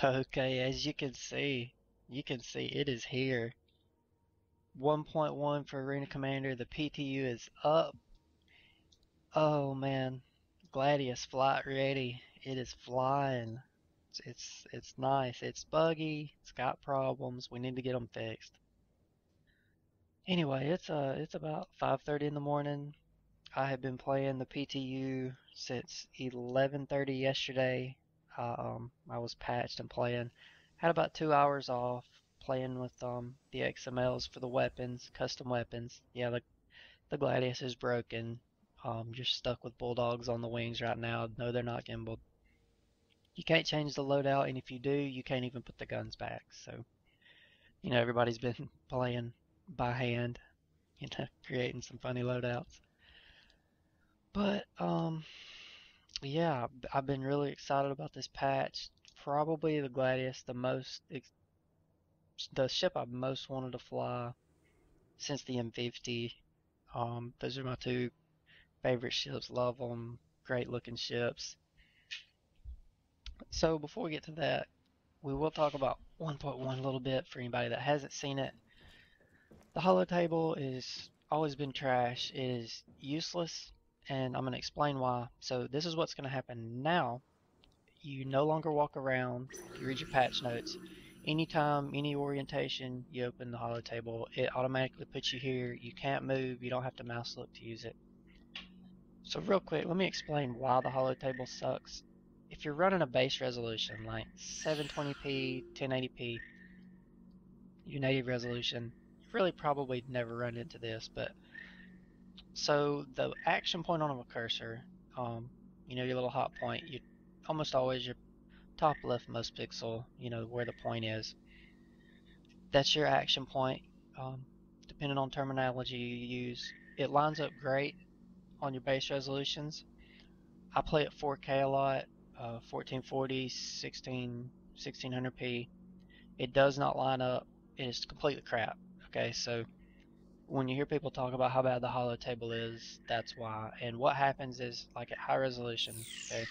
Okay, as you can see it is here. 1.1 for Arena Commander. The PTU is up. Oh man, Gladius flight ready. It is flying. It's nice. It's buggy. It's got problems. We need to get them fixed. Anyway, it's about 5:30 in the morning. I have been playing the PTU since 11:30 yesterday. I was patched and playing. Had about 2 hours off playing with the XMLs for the weapons, custom weapons. Yeah, the Gladius is broken. You're stuck with bulldogs on the wings right now. No, they're not gimbaled. You can't change the loadout, and if you do, you can't even put the guns back. So, everybody's been playing by hand, creating some funny loadouts. But yeah, I've been really excited about this patch. Probably the Gladius, the ship I've most wanted to fly since the M50. Those are my two favorite ships. Love them. Great looking ships. So before we get to that, we will talk about 1.1 a little bit for anybody that hasn't seen it. The holo table is always been trash. It is useless, and I'm going to explain why. So this is what's going to happen now. You no longer walk around. If you read your patch notes, anytime, any orientation, you open the holo table, it automatically puts you here. You can't move. You don't have to mouse look to use it. So real quick, let me explain why the holo table sucks. If you're running a base resolution like 720p, 1080p, your native resolution, you really probably never run into this, but so the action point on a cursor, your little hot point, you almost always your top leftmost pixel, where the point is. That's your action point. Depending on terminology you use, it lines up great on your base resolutions. I play at 4K a lot, 1440, 1600p. It does not line up. It is completely crap. Okay, so when you hear people talk about how bad the holo table is, that's why. And what happens is, like at high resolution, okay,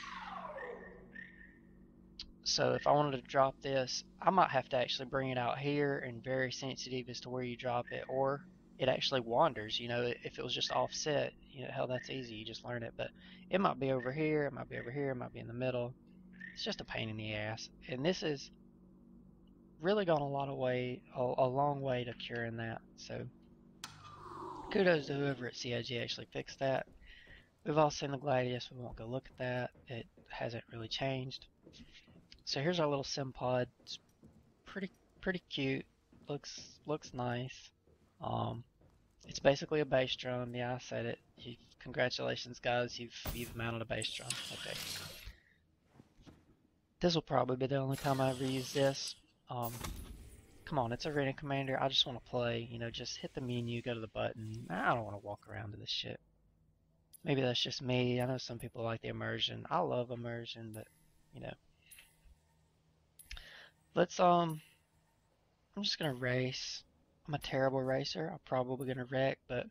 so if I wanted to drop this, I might have to actually bring it out here and very sensitive as to where you drop it, or it actually wanders. If it was just offset, hell, that's easy. You just learn it. But it might be over here, it might be over here, it might be in the middle. It's just a pain in the ass. And this has really gone a long way to curing that. So kudos to whoever at CIG actually fixed that. We've all seen the Gladius. We won't go look at that. It hasn't really changed. So here's our little Simpod. It's pretty cute. Looks nice. Um, it's basically a bass drum. Yeah, I said it. Congratulations, guys. You've mounted a bass drum. Okay. This will probably be the only time I ever use this. Come on, it's Arena Commander. I just want to play. Just hit the menu, go to the button. I don't want to walk around to this shit. Maybe that's just me. I know some people like the immersion. I love immersion, but you know. I'm just gonna race. I'm a terrible racer. I'm probably gonna wreck, but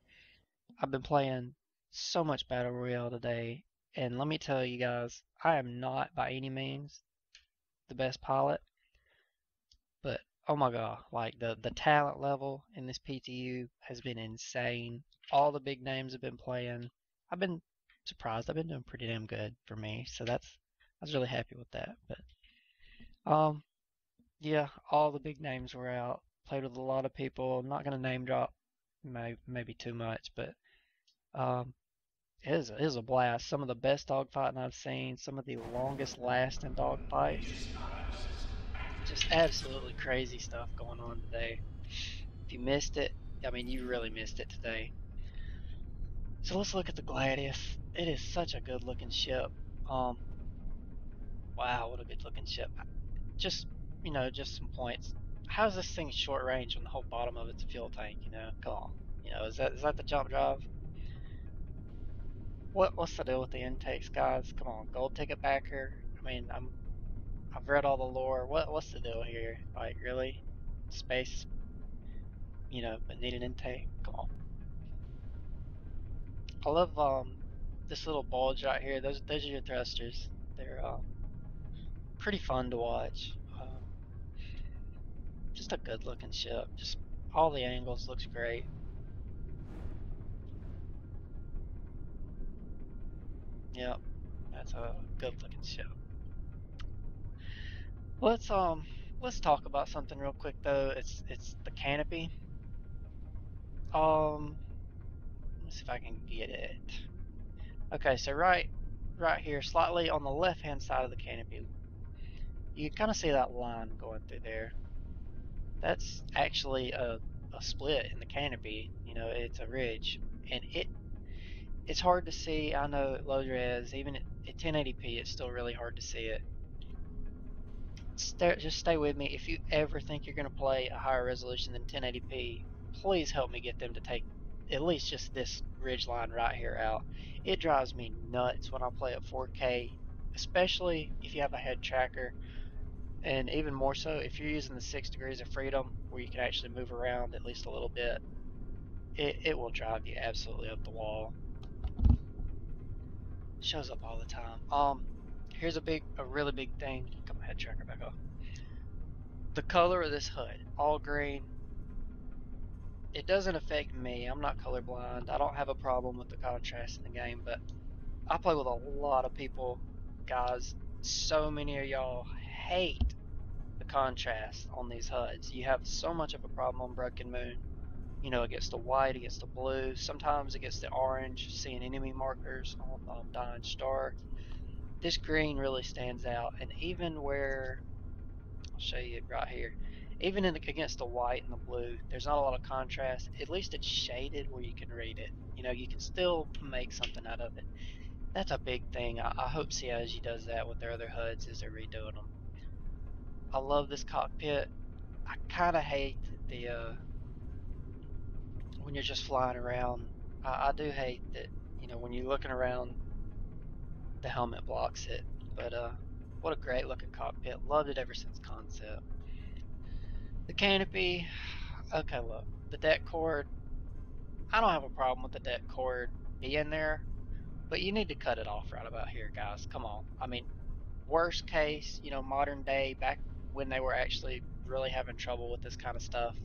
I've been playing so much Battle Royale today, and let me tell you guys, I am not by any means the best pilot, but oh my god, like the talent level in this PTU has been insane. All the big names have been playing. I've been surprised. I've been doing pretty damn good for me, so I was really happy with that. But yeah, all the big names were out. Played with a lot of people. I'm not gonna name drop, maybe too much, but um, it is a blast. Some of the best dogfighting I've seen. Some of the longest lasting dogfights. Just absolutely crazy stuff going on today. If you missed it, I mean, you really missed it today. So let's look at the Gladius. It is such a good looking ship. Um, wow, what a good looking ship. Just, just some points. How's this thing short range when the whole bottom of it's a fuel tank? Come on. Is that the jump drive? What's the deal with the intakes, guys? Come on, gold ticket backer. I mean, I've read all the lore. What's the deal here? Like, really? Space, but need an intake? Come on. I love this little bulge right here. Those are your thrusters. They're pretty fun to watch. just a good looking ship. Just all the angles looks great. Yep, that's a good looking ship. Let's talk about something real quick though. It's the canopy. Let's see if I can get it. Okay, so right here, slightly on the left hand side of the canopy, you kind of see that line going through there. That's actually a split in the canopy. You know, it's a ridge, and it's hard to see. I know at low res, even at 1080p, it's still really hard to see it. Just stay with me. If you ever think you're going to play a higher resolution than 1080p, please help me get them to take at least just this ridge line right here out. It drives me nuts when I play at 4K, especially if you have a head tracker, and even more so if you're using the 6 degrees of freedom where you can actually move around at least a little bit. It will drive you absolutely up the wall. Shows up all the time. Here's a really big thing. Come head tracker back up. The color of this HUD, all green. It doesn't affect me. I'm not colorblind. I don't have a problem with the contrast in the game, but I play with a lot of people, guys. So many of y'all hate the contrast on these HUDs. You have so much of a problem on Broken Moon. You know, it gets the white, it gets the blue. Sometimes it gets the orange, seeing enemy markers on Dying Star. This green really stands out, and even where, I'll show you it right here, even against the white and the blue, there's not a lot of contrast. At least it's shaded where you can read it. You know, you can still make something out of it. That's a big thing. I hope CH does that with their other HUDs as they're redoing them. I love this cockpit. I kind of hate the when you're just flying around. I do hate that, you know, when you're looking around, the helmet blocks it. But what a great looking cockpit. Loved it ever since concept. The canopy, okay, look, the deck cord, I don't have a problem with the deck cord being there, but you need to cut it off right about here, guys. Come on. I mean, worst case, you know, modern day, back when they were actually really having trouble with this kind of stuff,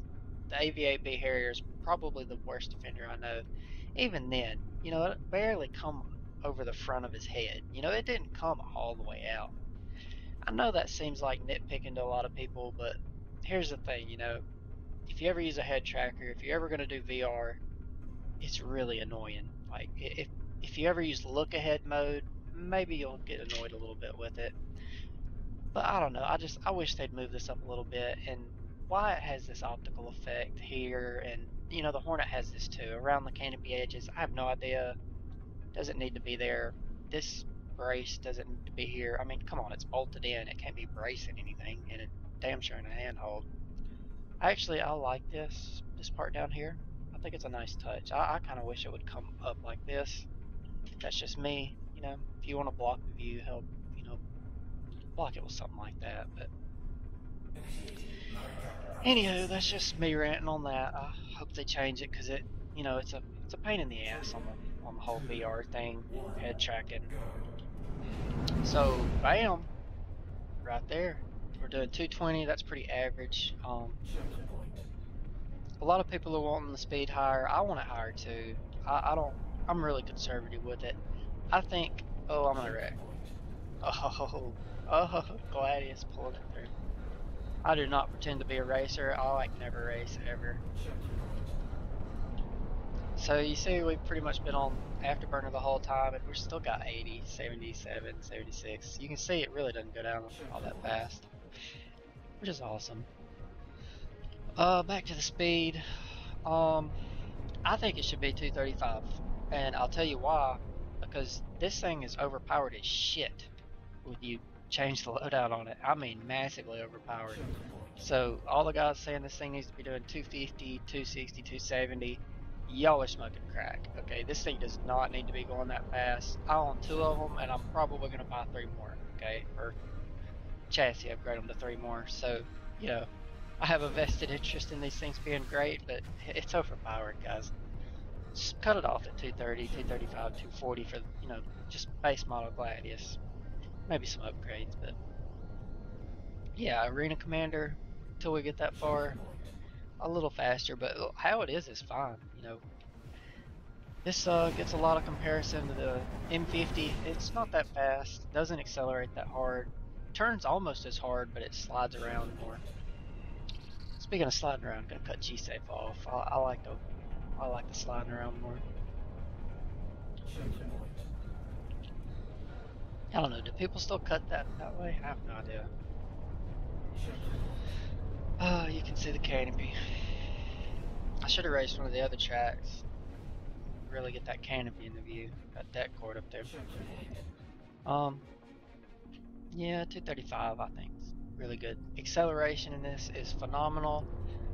the AV8B Harrier is probably the worst offender I know. Even then, you know, it barely come over the front of his head. You know, it didn't come all the way out. I know that seems like nitpicking to a lot of people, but here's the thing, you know, if you ever use a head tracker, if you're ever going to do VR, it's really annoying. Like, if you ever use look ahead mode, maybe you'll get annoyed a little bit with it. But I don't know, I wish they'd move this up a little bit. And why it has this optical effect here, and you know, the Hornet has this too, around the canopy edges, I have no idea. Doesn't need to be there. This brace doesn't need to be here. I mean, come on, it's bolted in. It can't be bracing anything, and it damn sure in a handhold. Actually, I like this part down here. I think it's a nice touch. I kind of wish it would come up like this. That's just me. You know, if you want to block the view, help, you know, block it with something like that. But anywho, that's just me ranting on that. I hope they change it, because it, you know, it's a pain in the ass on the whole VR thing, head tracking. So bam, right there. We're doing 220. That's pretty average. A lot of people are wanting the speed higher. I want it higher too. I don't. I'm really conservative with it. I think. Oh, I'm gonna wreck. Oh, Gladius pulled it through. I do not pretend to be a racer. I like never race ever. So you see, we've pretty much been on afterburner the whole time, and we've still got 80, 77, 76. You can see it really doesn't go down all that fast, which is awesome. Back to the speed. I think it should be 235, and I'll tell you why. Because this thing is overpowered as shit when you change the loadout on it. I mean, massively overpowered. So all the guys saying this thing needs to be doing 250, 260, 270, y'all are smoking crack. Okay, this thing does not need to be going that fast. I own 2 of them, and I'm probably going to buy 3 more. Okay, or chassis upgrade them to 3 more. So, you know, I have a vested interest in these things being great, but it's overpowered, guys. Just cut it off at 230, 235, 240 for, you know, just base model Gladius. Maybe some upgrades, but yeah, Arena Commander, till we get that far. A little faster, but how it is fine. You know, this gets a lot of comparison to the M50. It's not that fast, doesn't accelerate that hard, turns almost as hard, but it slides around more. Speaking of sliding around, I'm gonna cut G-Safe off. I like the sliding around more. I don't know, do people still cut that way? I have no idea. You can see the canopy. I should have raced one of the other tracks. Really get that canopy in the view. That deck cord up there. Yeah, 235 I think is really good. Acceleration in this is phenomenal.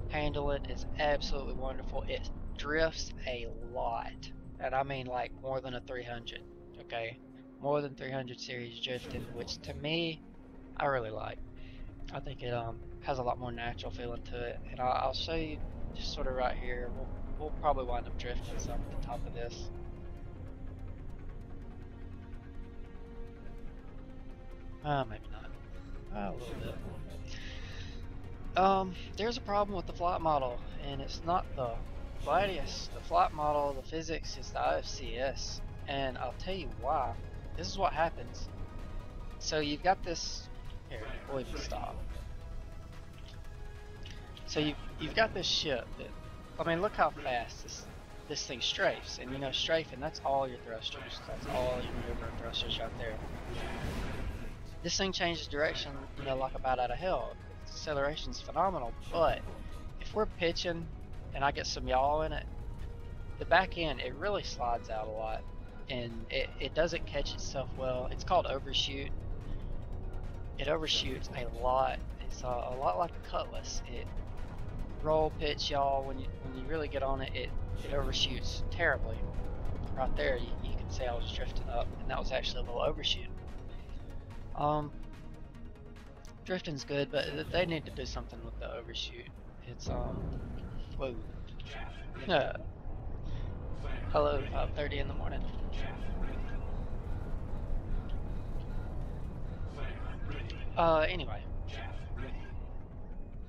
Handling is absolutely wonderful. It drifts a lot, and I mean like more than a 300. Okay, more than 300 series drifting, which to me I really like. I think it has a lot more natural feeling to it, and I'll show you just sort of right here. We'll probably wind up drifting some at the top of this. Maybe not. A little bit. There's a problem with the flight model, and it's not the Gladius. The flight model, the physics is the IFCS, and I'll tell you why. This is what happens. So you've got this. Here, we'll even stop. So you've got this ship that, I mean, look how fast this thing strafes, and you know, strafing, that's all your thrusters. That's all your maneuver thrusters right there. This thing changes direction, you know, like a bat out of hell. Its acceleration's phenomenal, but if we're pitching and I get some yaw in it, the back end, it really slides out a lot, and it doesn't catch itself well. It's called overshoot. It overshoots a lot. It's a lot like a Cutlass. It roll, pitch, yaw. When you really get on it, it overshoots terribly. Right there, you can see I was drifting up, and that was actually a little overshoot. Drifting's good, but they need to do something with the overshoot. It's whoa. Hello, 5:30 in the morning. Anyway.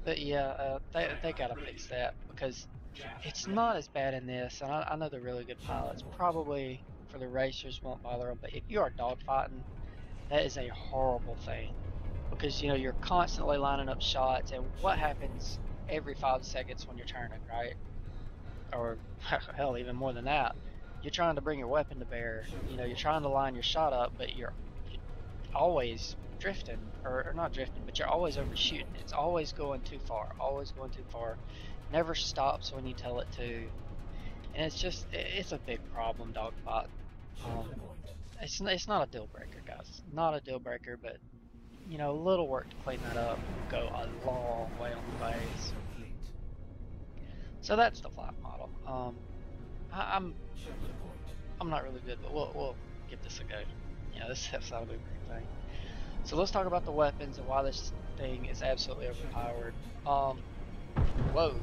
But yeah, they gotta fix that, because it's not as bad in this, and I know they're really good pilots. Probably for the racers won't bother them, but if you are dogfighting, that is a horrible thing, because you know you're constantly lining up shots, and what happens every 5 seconds when you're turning, right? Or hell, even more than that. You're trying to bring your weapon to bear. You know, you're trying to line your shot up, but you're always drifting, or not drifting, but you're always overshooting. It's always going too far, never stops when you tell it to, and it's a big problem, dogfight. It's not a deal breaker, guys, not a deal breaker, but you know, a little work to clean that up will go a long way on the ways. So that's the flight model. I'm not really good, but we'll give this a go. You know, that's not a big thing. So let's talk about the weapons and why this thing is absolutely overpowered. Whoa.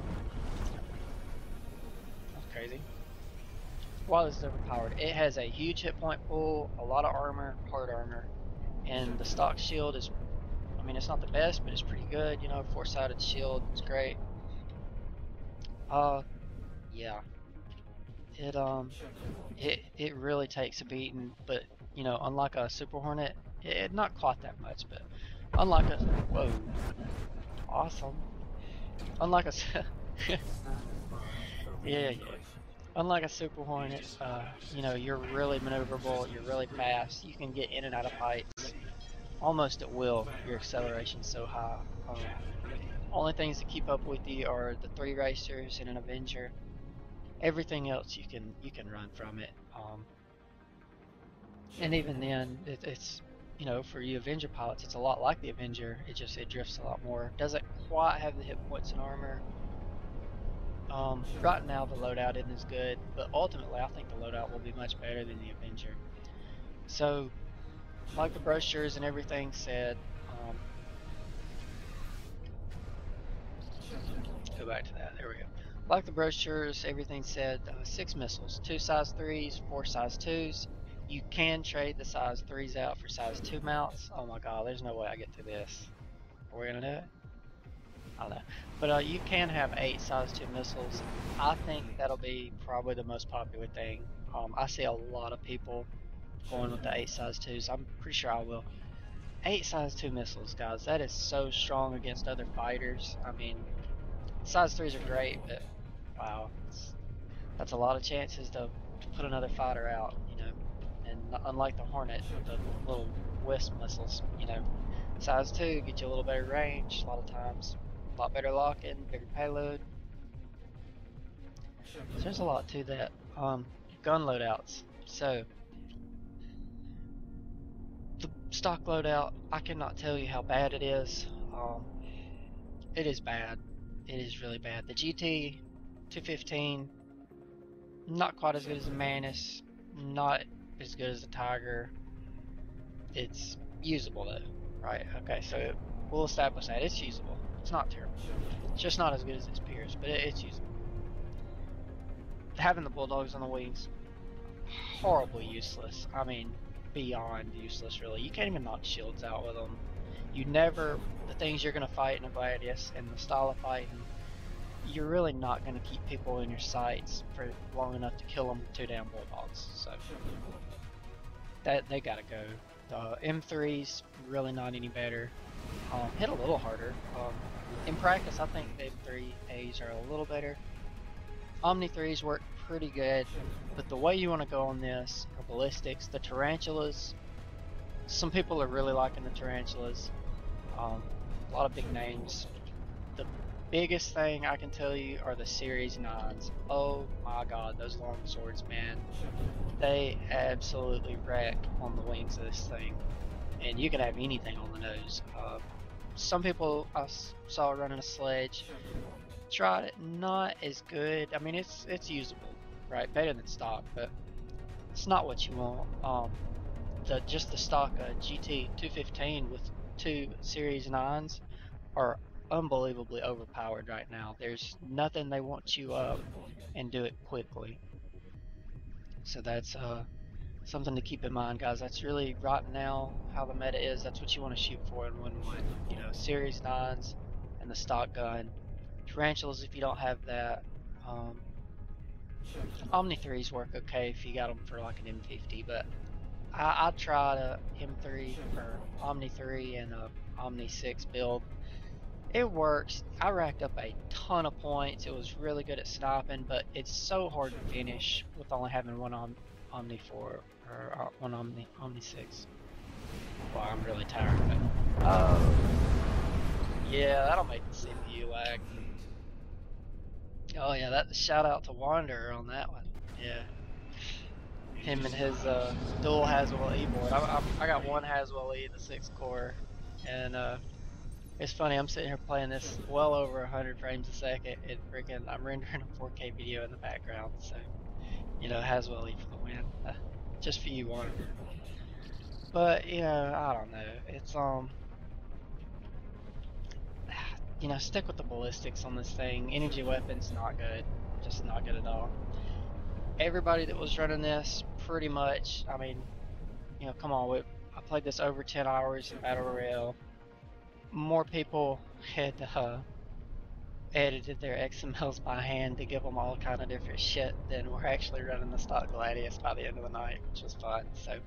That's crazy. Why this is overpowered. It has a huge hit point pool, a lot of armor, hard armor, and the stock shield is, I mean, it's not the best, but it's pretty good. You know, 4-sided shield, it's great. Yeah. It really takes a beating, but you know, unlike a Super Hornet, not quite that much, but unlike a, whoa, awesome. Unlike a, yeah. Unlike a Super Hornet, you know, you're really maneuverable, you're really fast, you can get in and out of heights almost at will. Your acceleration's so high. Only things that keep up with you are the 3 racers and an Avenger. Everything else you can run from it. And even then, it's, you know, for you Avenger pilots, it's a lot like the Avenger. It drifts a lot more. Doesn't quite have the hit points and armor. Right now the loadout isn't as good, but ultimately I think the loadout will be much better than the Avenger. So, like the brochures and everything said, go back to that. There we go. Like the brochures, everything said 6 missiles, 2 size 3s, 4 size 2s. You can trade the size 3s out for size 2 mounts. Oh my god, there's no way I get through this. Are we gonna do it? I don't know. But you can have 8 size 2 missiles. I think that'll be probably the most popular thing. I see a lot of people going with the 8 size 2s. I'm pretty sure I will. 8 size 2 missiles, guys. That is so strong against other fighters. I mean, size 3s are great, but wow, that's a lot of chances to put another fighter out, you know. And unlike the Hornet, the little wisp missiles, you know, size 2 get you a little better range a lot of times, a lot better lock-in, bigger payload. So there's a lot to that. Gun loadouts. So the stock loadout, I cannot tell you how bad it is. It is bad. It is really bad. The GT 215, not quite as good as the MANIS, not as good as the Tiger. It's usable though, right? Okay, so we'll establish that it's usable. It's not terrible. It's just not as good as its peers, but it's usable. Having the Bulldogs on the wings, horribly useless. I mean, beyond useless, really. You can't even knock shields out with them. You never, the things you're going to fight in a Gladius and the style of fighting, you're really not going to keep people in your sights for long enough to kill them with 2 damn Bulldogs. So that they gotta go. The M3's really not any better. Hit a little harder. In practice, I think the M3As are a little better. Omni 3s work pretty good, but the way you want to go on this are ballistics. The tarantulas, some people are really liking the tarantulas. A lot of big names. The biggest thing I can tell you are the Series 9s. Oh my god, those long swords, man. They absolutely wreck on the wings of this thing. And you can have anything on the nose. Some people I saw running a sledge tried it, not as good. I mean, it's usable, right? Better than stock, but it's not what you want. Just the stock GT 215 with 2 Series 9s are unbelievably overpowered right now. There's nothing they want you up and do it quickly. So that's something to keep in mind, guys. That's really right now how the meta is. That's what you want to shoot for in 1-1. You know, Series 9s and the stock gun. Tarantulas if you don't have that. Omni 3s work okay if you got them for like an M50, but I tried a M3 or Omni 3 and a Omni 6 build. It works. I racked up a ton of points. It was really good at sniping, but it's so hard to finish with only having one Omni 4 or one Omni 6. Well, I'm really tired of it. Oh, yeah, that'll make the CPU lag. Oh yeah, that shout out to Wanderer on that one. Yeah, him and his dual Haswell E board. I got one Haswell E, the 6 core, and it's funny. I'm sitting here playing this well over 100 frames a second. It freaking I'm rendering a 4K video in the background. So you know, Haswell E for the win. Just for you, Wanderer. But you know, I don't know. It's you know, stick with the ballistics on this thing. Energy weapons, not good. Just not good at all. Everybody that was running this, pretty much, I mean, you know, come on, I played this over 10 hours in Battle Royale. More people had edited their XMLs by hand to give them all kind of different shit than were actually running the stock Gladius by the end of the night, which was fun. So,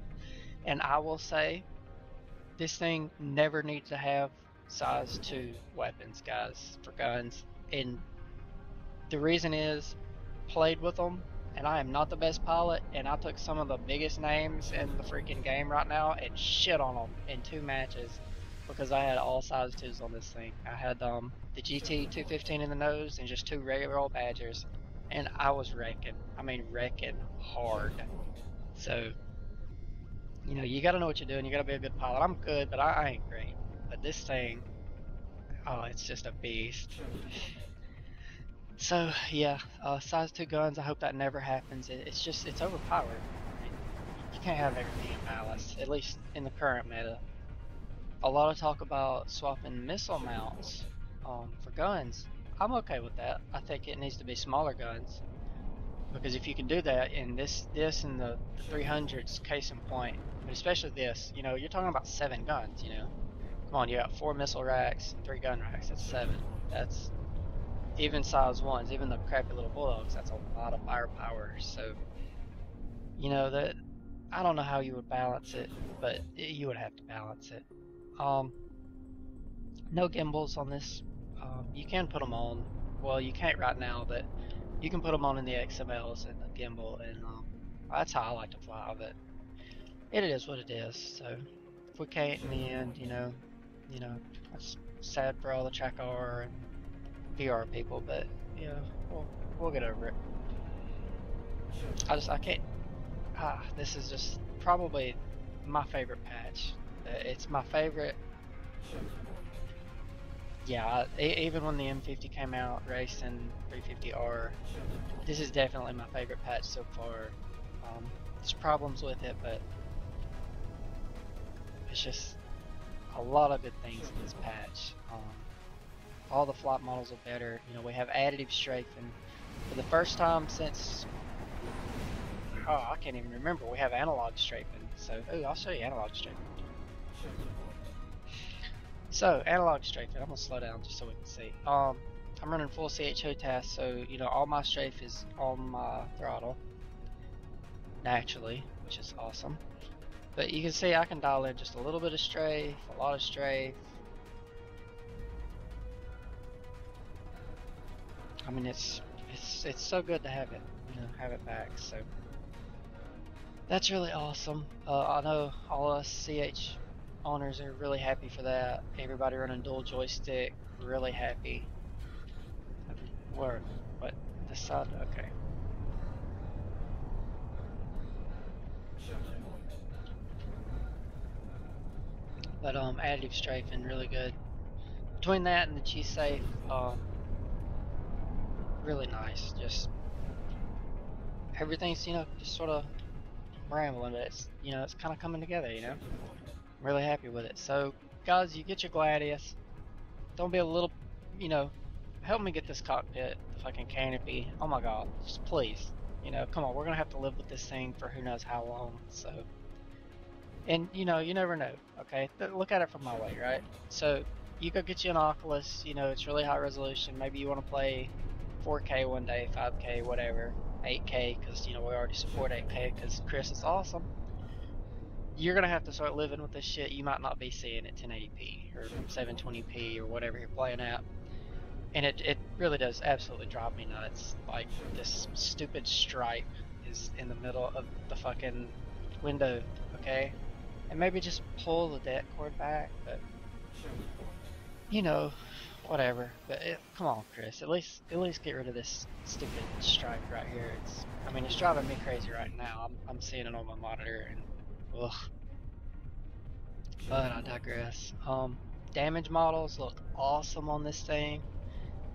and I will say, this thing never needs to have size 2 weapons, guys, for guns. And the reason is, played with them, and I am not the best pilot, and I took some of the biggest names in the freaking game right now and shit on them in 2 matches because I had all size 2s on this thing. I had the GT 215 in the nose and just 2 regular old Badgers, and I was wrecking. I mean, wrecking hard. So, you know, you gotta know what you're doing. You gotta be a good pilot. I'm good, but I ain't great. But this thing, oh, it's just a beast. So yeah, size 2 guns, I hope that never happens. It's overpowered. I mean, you can't have everything in balance, at least in the current meta. A lot of talk about swapping missile mounts for guns. I'm okay with that. I think it needs to be smaller guns. Because if you can do that, in this and the 300's case in point, but especially this, you know, you're talking about 7 guns, you know. Come on, you got 4 missile racks, 3 gun racks, that's 7. That's even size ones, even the crappy little bulldogs. That's a lot of firepower. So, you know that I don't know how you would balance it, but you would have to balance it. No gimbals on this. You can put them on. Well, you can't right now, but you can put them on in the XMLs and the gimbal, and that's how I like to fly. But it is what it is. So if we can't in the end, you know, that's sad for all the TrackIr and VR people, but yeah, we'll get over it. I can't. This is just probably my favorite patch. It's my favorite. Yeah, even when the M50 came out, racing 350R, this is definitely my favorite patch so far. There's problems with it, but it's just a lot of good things in this patch. All the flop models are better. You know, we have additive strafing for the first time since I can't even remember. We have analog strafing. So I'll show you analog strafing. So analog strafing. I'm gonna slow down just so we can see. I'm running full CH HOTAS, so you know all my strafe is on my throttle naturally, which is awesome. But you can see I can dial in just a little bit of strafe, a lot of strafe. I mean, it's so good to have it, you know, have it back. So that's really awesome. I know all us CH owners are really happy for that. Everybody running dual joystick, really happy. Where? What? This side? Okay. But additive strafing, really good. Between that and the G-Safe, really nice. Just everything's, you know, just sort of rambling, but it's, you know, it's kind of coming together, you know. I'm really happy with it. So guys, you get your Gladius. Don't be a little, you know, help me get this cockpit, the fucking canopy. Oh my god, just please. You know, come on, we're gonna have to live with this thing for who knows how long. So, and you know, you never know. Okay, look at it from my way, right? So you go get you an Oculus. You know, it's really high resolution. Maybe you want to play 4K one day, 5K, whatever, 8K, because you know we already support 8K because Chris is awesome. You're gonna have to start living with this shit. You might not be seeing it 1080p or 720p or whatever you're playing at, and it really does absolutely drive me nuts. Like this stupid stripe is in the middle of the fucking window, okay? And maybe just pull the deck cord back, but you know, whatever. But come on, Chris, at least get rid of this stupid stripe right here. I mean, it's driving me crazy right now. I'm seeing it on my monitor and. Ugh. But I digress. Damage models look awesome on this thing.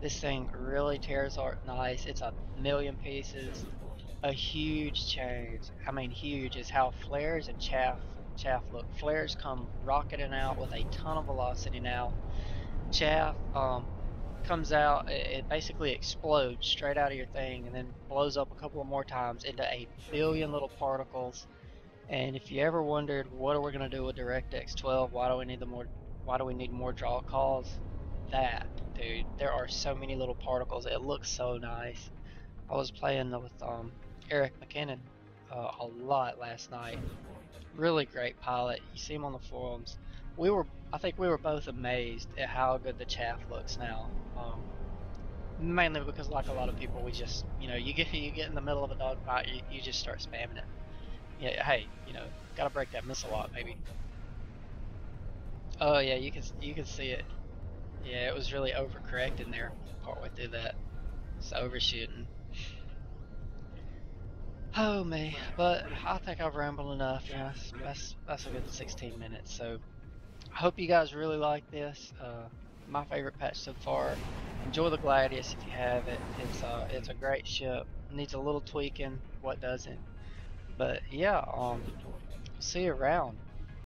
This thing really tears art nice. It's 1,000,000 pieces. A huge change. I mean, huge is how flares and chaff look. Flares come rocketing out with a ton of velocity now. Chaff comes out, it basically explodes straight out of your thing and then blows up a couple of more times into 1,000,000,000 little particles. And if you ever wondered what are we gonna do with DirectX 12, why do we need more draw calls? That, dude, there are so many little particles. It looks so nice. I was playing with Eric McKinnon a lot last night. Really great pilot. You see him on the forums. I think we were both amazed at how good the chaff looks now. Mainly because, like a lot of people, we just, you know, you get in the middle of a dogfight, you just start spamming it. Yeah, hey, you know, gotta break that missile out, maybe. Oh yeah, you can see it. Yeah, it was really overcorrecting there partway through that. It's overshooting. Oh me, but I think I've rambled enough. Yeah, that's a good 16 minutes. So I hope you guys really like this. My favorite patch so far. Enjoy the Gladius if you have it. It's a great ship. Needs a little tweaking. What doesn't? But yeah, see you around.